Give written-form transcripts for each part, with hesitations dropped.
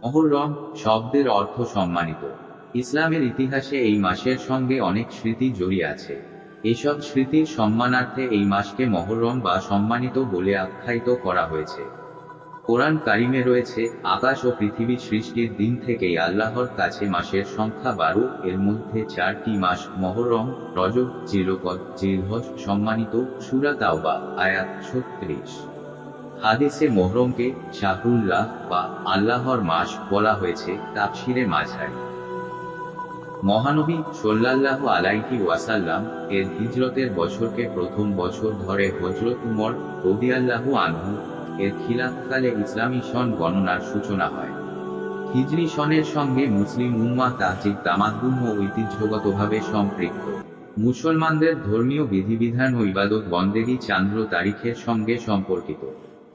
মুহররম শব্দের অর্থ সম্মানিত। ইসলামের ইতিহাসে এই মাসের সঙ্গে অনেক স্মৃতি জড়িয়ে আছে। এসব স্মৃতির সম্মানার্থে এই মাসকে মুহররম বা সম্মানিত বলে আখ্যায়িত করা হয়েছে। কোরআন কারিমে রয়েছে, আকাশ ও পৃথিবী সৃষ্টির দিন থেকেই আল্লাহর কাছে মাসের সংখ্যা 12, এর মধ্যে 4টি মাস মুহররম, রজব, জিলকদ, জিলহজ সম্মানিত। সূরা তাওবা আয়াত 36। হাদিসে মুহররমকে শাহরুল্লাহ বা আল্লাহর মাস বলা হয়েছে তাফসিরে মাঝহারি। মহানবী সাল্লাল্লাহু আলাইহি ওয়াসাল্লাম এর হিজরতের বছরকে প্রথম বছর ধরে হযরত উমর রাদিয়াল্লাহু আনহু এর খিলাফতকালে ইসলামী সন গণনার সূচনা হয়। হিজরি সনের সঙ্গে মুসলিম উম্মাহ তাহজিব তামাদ্দুন ও ঐতিহ্যগতভাবে সম্পৃক্ত। মুসলমানদের ধর্মীয় বিধিবিধান ও ইবাদত বন্দেগী চান্দ্র তারিখের সঙ্গে সম্পর্কিত।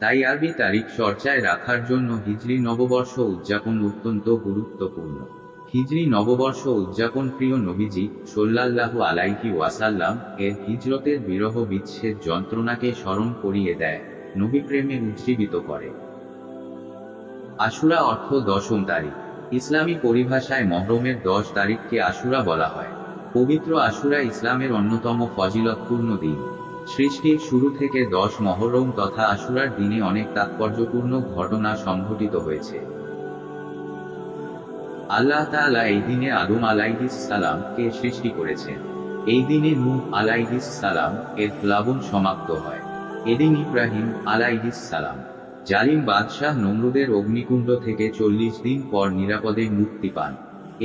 তাই আরবি তারিখ চর্চায় রাখার জন্য হিজরি নববর্ষ উদযাপন অত্যন্ত গুরুত্বপূর্ণ। হিজরি নববর্ষ উদযাপন প্রিয় নবীজি সাল্লাল্লাহু আলাইহি ওয়াসাল্লাম এর হিজরতের বিরহ বিচ্ছেদ যন্ত্রণাকে স্মরণ করিয়ে দেয়, নবী প্রেমে উজ্জীবিত করে। আশুরা অর্থ দশম তারিখ। ইসলামী পরিভাষায় মুহররমের 10 তারিখকে আশুরা বলা হয়। পবিত্র আশুরা ইসলামের অন্যতম ফজিলতপূর্ণ দিন। সৃষ্টির শুরু থেকে 10 মুহররম তথা আশুরার দিনে অনেক তাৎপর্যপূর্ণ ঘটনা সংঘটিত হয়েছে। আল্লাহ তাআলা এই দিনে আদম আলাইহিস সালাম কে সৃষ্টি করেছেন। এই দিনে নূহ আলাইহিস সালাম এর প্লাবন সমাপ্ত হয়। এদিন ইব্রাহিম আলাইহিস সালাম জালিম বাদশাহ নমরুদের অগ্নিকুণ্ড থেকে 40 দিন পর নিরাপদে মুক্তি পান।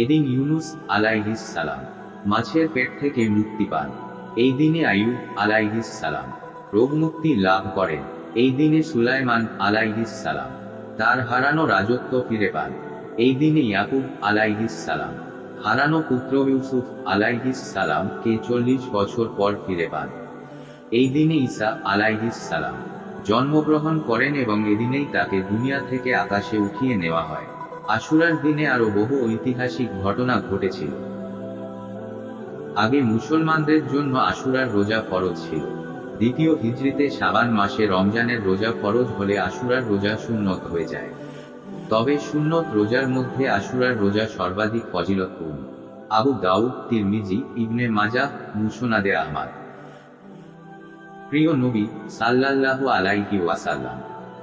এদিন ইউনুস আলাইহিস সালাম মাছের পেট থেকে মুক্তি পান। এই দিনে আইয়ুব আলাইহিস সালাম রোগমুক্তি লাভ করেন। এই দিনে সুলাইমান আলাইহিস সালাম তার হারানো রাজত্ব ফিরে পান। এই দিনে ইয়াকুব আলাইহিস সালাম হারানো পুত্র ইউসুফ আলাইহিস সালাম কে 40 বছর পর ফিরে পান। এই দিনে ঈসা আলাইহিস সালাম জন্মগ্রহণ করেন এবং এদিনেই তাকে দুনিয়া থেকে আকাশে উঠিয়ে নেওয়া হয়। আশুরার দিনে আরো বহু ঐতিহাসিক ঘটনা ঘটেছিল। আগে মুসলমানদের জন্য আশুরার রোজা ফরজ ছিল। দ্বিতীয় হিজরিতে শাবান মাসে রমজানের রোজা ফরজ হলে আশুরার রোজা সুন্নত হয়ে যায়। তবে সুন্নত রোজার মধ্যে আশুরার রোজা সর্বাধিক ফজিলতপূর্ণ। আবু দাউদ, তিরমিজি, ইবনে মাজাহ, মুসনাদে আহমদ। প্রিয় নবী সাল্লাল্লাহু আলাইহি ওয়াসাল্লাম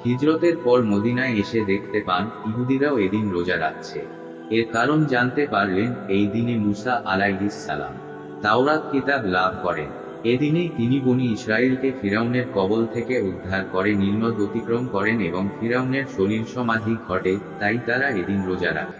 হিজরতের পর মদিনায় এসে দেখতে পান ইহুদিরাও এদিন রোজা রাখছে। এর কারণ জানতে পারলেন এই দিনে মুসা আলাইহিস সালাম তাওরাত কিতাব লাভ করেন। এদিনেই তিনি বনি ইসরায়েলকে ফিরাউনের কবল থেকে উদ্ধার করে নীল নদ অতিক্রম করেন এবং ফিরাউনের সলিল সমাধি ঘটে, তাই তারা এদিন রোজা রাখে।